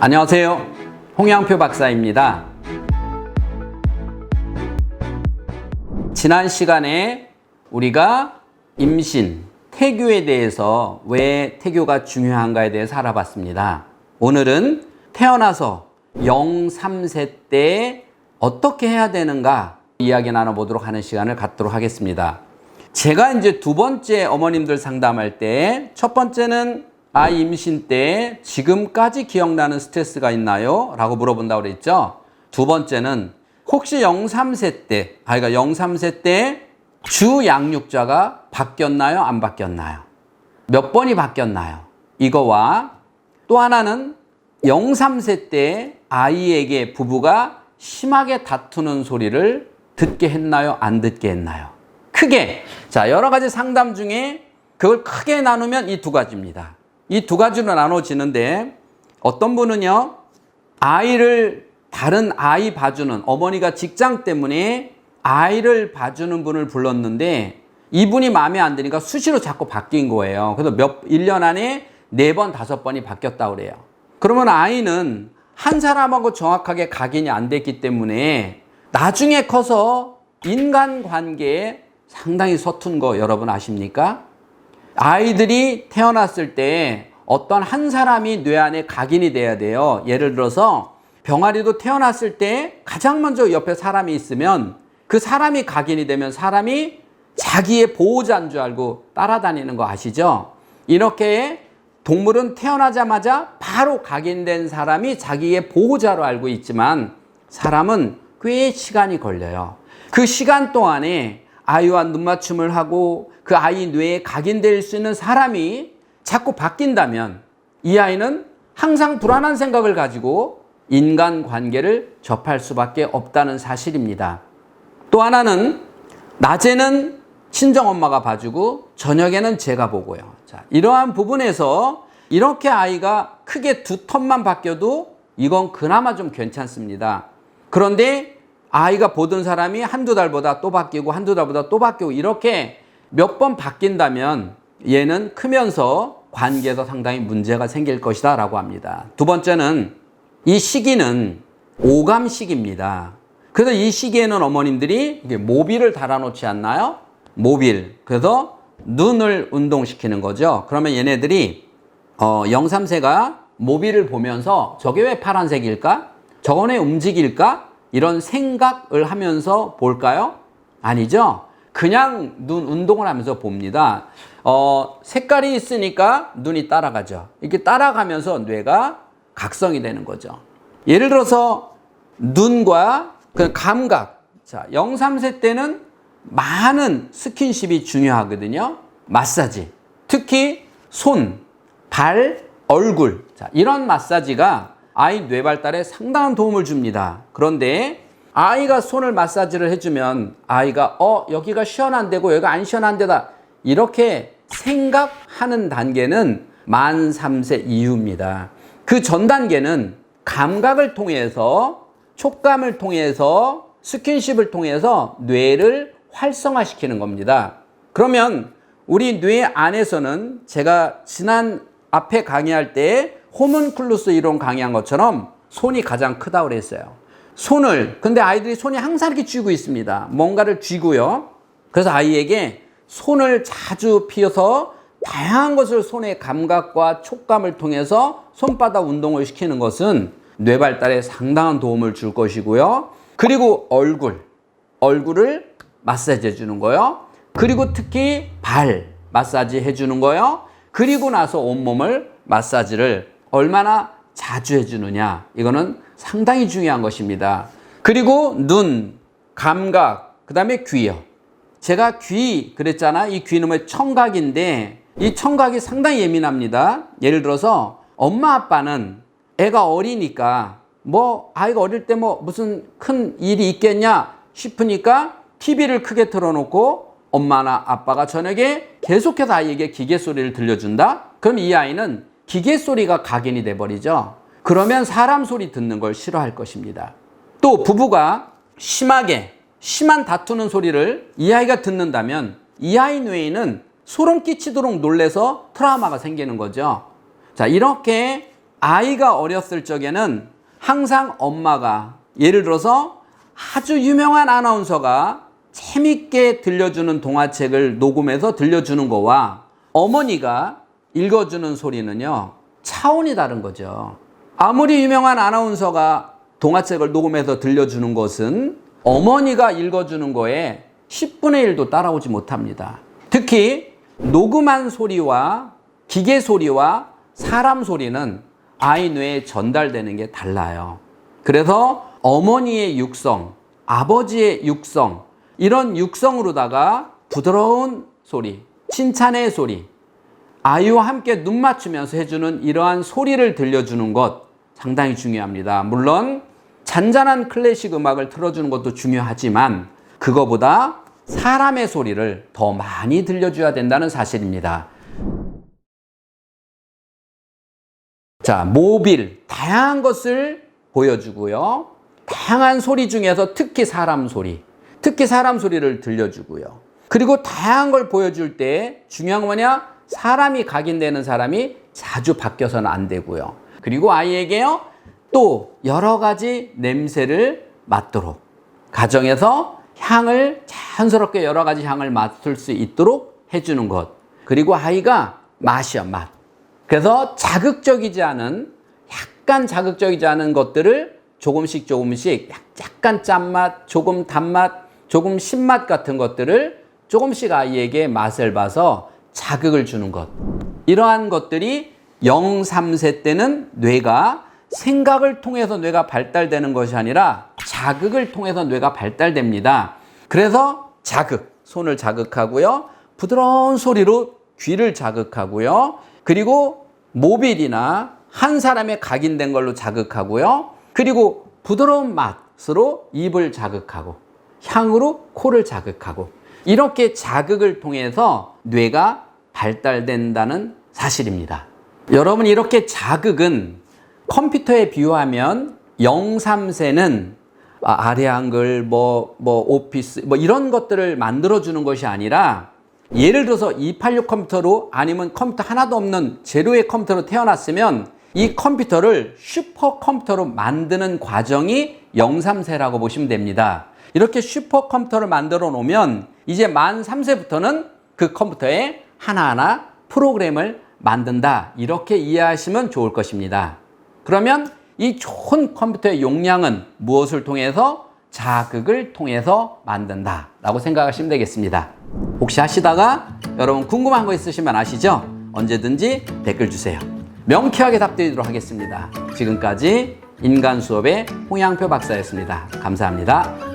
안녕하세요. 홍양표 박사입니다. 지난 시간에 우리가 임신, 태교에 대해서 왜 태교가 중요한가에 대해서 알아봤습니다. 오늘은 태어나서 0, 3세 때 어떻게 해야 되는가 이야기 나눠보도록 하는 시간을 갖도록 하겠습니다. 제가 이제 두 번째 어머님들 상담할 때 첫 번째는 아이 임신 때 지금까지 기억나는 스트레스가 있나요? 라고 물어본다고 그랬죠. 두 번째는 혹시 0, 3세 때, 아이가 0, 3세 때 주 양육자가 바뀌었나요? 안 바뀌었나요? 몇 번이 바뀌었나요? 이거와 또 하나는 0, 3세 때 아이에게 부부가 심하게 다투는 소리를 듣게 했나요? 안 듣게 했나요? 크게. 자, 여러 가지 상담 중에 그걸 크게 나누면 이 두 가지입니다. 이 두 가지로 나눠지는데 어떤 분은요, 아이를 다른 아이 봐주는 어머니가 직장 때문에 아이를 봐주는 분을 불렀는데 이분이 마음에 안 드니까 수시로 자꾸 바뀐 거예요. 그래서 1년 안에 4번, 5번이 바뀌었다고 그래요. 그러면 아이는 한 사람하고 정확하게 각인이 안 됐기 때문에 나중에 커서 인간관계에 상당히 서툰 거 여러분 아십니까? 아이들이 태어났을 때 어떤 한 사람이 뇌 안에 각인이 돼야 돼요. 예를 들어서 병아리도 태어났을 때 가장 먼저 옆에 사람이 있으면 그 사람이 각인이 되면 사람이 자기의 보호자인 줄 알고 따라다니는 거 아시죠? 이렇게 동물은 태어나자마자 바로 각인된 사람이 자기의 보호자로 알고 있지만 사람은 꽤 시간이 걸려요. 그 시간 동안에 아이와 눈맞춤을 하고 그 아이 뇌에 각인될 수 있는 사람이 자꾸 바뀐다면 이 아이는 항상 불안한 생각을 가지고 인간관계를 접할 수밖에 없다는 사실입니다. 또 하나는 낮에는 친정엄마가 봐주고 저녁에는 제가 보고요. 자, 이러한 부분에서 이렇게 아이가 크게 두 턴만 바뀌어도 이건 그나마 좀 괜찮습니다. 그런데 아이가 보던 사람이 한두 달보다 또 바뀌고 한두 달보다 또 바뀌고 이렇게 몇 번 바뀐다면 얘는 크면서 관계에서 상당히 문제가 생길 것이다 라고 합니다. 두 번째는 이 시기는 오감 시기입니다. 그래서 이 시기에는 어머님들이 모빌을 달아놓지 않나요? 모빌. 그래서 눈을 운동시키는 거죠. 그러면 얘네들이 0, 3세가 모빌을 보면서 저게 왜 파란색일까? 저건 왜 움직일까? 이런 생각을 하면서 볼까요? 아니죠. 그냥 눈 운동을 하면서 봅니다. 색깔이 있으니까 눈이 따라가죠. 이렇게 따라가면서 뇌가 각성이 되는 거죠. 예를 들어서 눈과 그 감각. 자, 0, 3세 때는 많은 스킨십이 중요하거든요. 마사지. 특히 손, 발, 얼굴. 자, 이런 마사지가 아이 뇌 발달에 상당한 도움을 줍니다. 그런데 아이가 손을 마사지를 해주면 아이가 여기가 시원한 데고 여기가 안 시원한 데다 이렇게 생각하는 단계는 만 3세 이후입니다. 그 전 단계는 감각을 통해서 촉감을 통해서 스킨십을 통해서 뇌를 활성화시키는 겁니다. 그러면 우리 뇌 안에서는 제가 지난 앞에 강의할 때 호문클루스 이론 강의한 것처럼 손이 가장 크다고 그랬어요. 근데 아이들이 손이 항상 이렇게 쥐고 있습니다. 뭔가를 쥐고요. 그래서 아이에게 손을 자주 피워서 다양한 것을 손의 감각과 촉감을 통해서 손바닥 운동을 시키는 것은 뇌 발달에 상당한 도움을 줄 것이고요. 그리고 얼굴을 마사지 해주는 거요. 그리고 특히 발 마사지 해주는 거요. 그리고 나서 온몸을 마사지를 얼마나 자주 해주느냐, 이거는 상당히 중요한 것입니다. 그리고 눈, 감각, 그 다음에 귀요. 제가 귀 그랬잖아. 이 귀는 청각인데 이 청각이 상당히 예민합니다. 예를 들어서 엄마 아빠는 애가 어리니까 아이가 어릴 때 무슨 큰 일이 있겠냐 싶으니까 TV를 크게 틀어놓고 엄마나 아빠가 저녁에 계속해서 아이에게 기계 소리를 들려준다? 그럼 이 아이는 기계 소리가 각인이 돼버리죠. 그러면 사람 소리 듣는 걸 싫어할 것입니다. 또 부부가 심한 다투는 소리를 이 아이가 듣는다면 이 아이 뇌에는 소름 끼치도록 놀래서 트라우마가 생기는 거죠. 자, 이렇게 아이가 어렸을 적에는 항상 엄마가 예를 들어서 아주 유명한 아나운서가 재밌게 들려주는 동화책을 녹음해서 들려주는 거와 어머니가 읽어주는 소리는요, 차원이 다른 거죠. 아무리 유명한 아나운서가 동화책을 녹음해서 들려주는 것은 어머니가 읽어주는 거에 10분의 1도 따라오지 못합니다. 특히 녹음한 소리와 기계 소리와 사람 소리는 아이 뇌에 전달되는 게 달라요. 그래서 어머니의 육성, 아버지의 육성, 이런 육성으로다가 부드러운 소리, 칭찬의 소리, 아이와 함께 눈 맞추면서 해주는 이러한 소리를 들려주는 것 상당히 중요합니다. 물론 잔잔한 클래식 음악을 틀어주는 것도 중요하지만 그거보다 사람의 소리를 더 많이 들려줘야 된다는 사실입니다. 자, 모빌, 다양한 것을 보여주고요. 다양한 소리 중에서 특히 사람 소리를 들려주고요. 그리고 다양한 걸 보여줄 때 중요한 건 뭐냐? 사람이 각인되는 사람이 자주 바뀌어서는 안 되고요. 그리고 아이에게요, 또 여러 가지 냄새를 맡도록, 가정에서 향을 자연스럽게 여러 가지 향을 맡을 수 있도록 해주는 것. 그리고 아이가 맛이요, 맛. 그래서 약간 자극적이지 않은 것들을 조금씩 약간 짠맛, 조금 단맛, 조금 신맛 같은 것들을 조금씩 아이에게 맛을 봐서 자극을 주는 것. 이러한 것들이 0, 3세 때는 뇌가 생각을 통해서 뇌가 발달되는 것이 아니라 자극을 통해서 뇌가 발달됩니다. 그래서 손을 자극하고요. 부드러운 소리로 귀를 자극하고요. 그리고 모빌이나 한 사람의 각인된 걸로 자극하고요. 그리고 부드러운 맛으로 입을 자극하고 향으로 코를 자극하고 이렇게 자극을 통해서 뇌가 발달된다는 사실입니다. 여러분, 이렇게 자극은 컴퓨터에 비유하면 0, 3세는 아래 한글, 오피스, 이런 것들을 만들어주는 것이 아니라 예를 들어서 286 컴퓨터로 아니면 컴퓨터 하나도 없는 제로의 컴퓨터로 태어났으면 이 컴퓨터를 슈퍼컴퓨터로 만드는 과정이 0, 3세라고 보시면 됩니다. 이렇게 슈퍼컴퓨터를 만들어 놓으면 이제 만 3세부터는 그 컴퓨터에 하나하나 프로그램을 만든다. 이렇게 이해하시면 좋을 것입니다. 그러면 이 좋은 컴퓨터의 용량은 무엇을 통해서? 자극을 통해서 만든다 라고 생각하시면 되겠습니다. 혹시 하시다가 여러분 궁금한 거 있으시면 아시죠? 언제든지 댓글 주세요. 명쾌하게 답드리도록 하겠습니다. 지금까지 인간수업의 홍양표 박사였습니다. 감사합니다.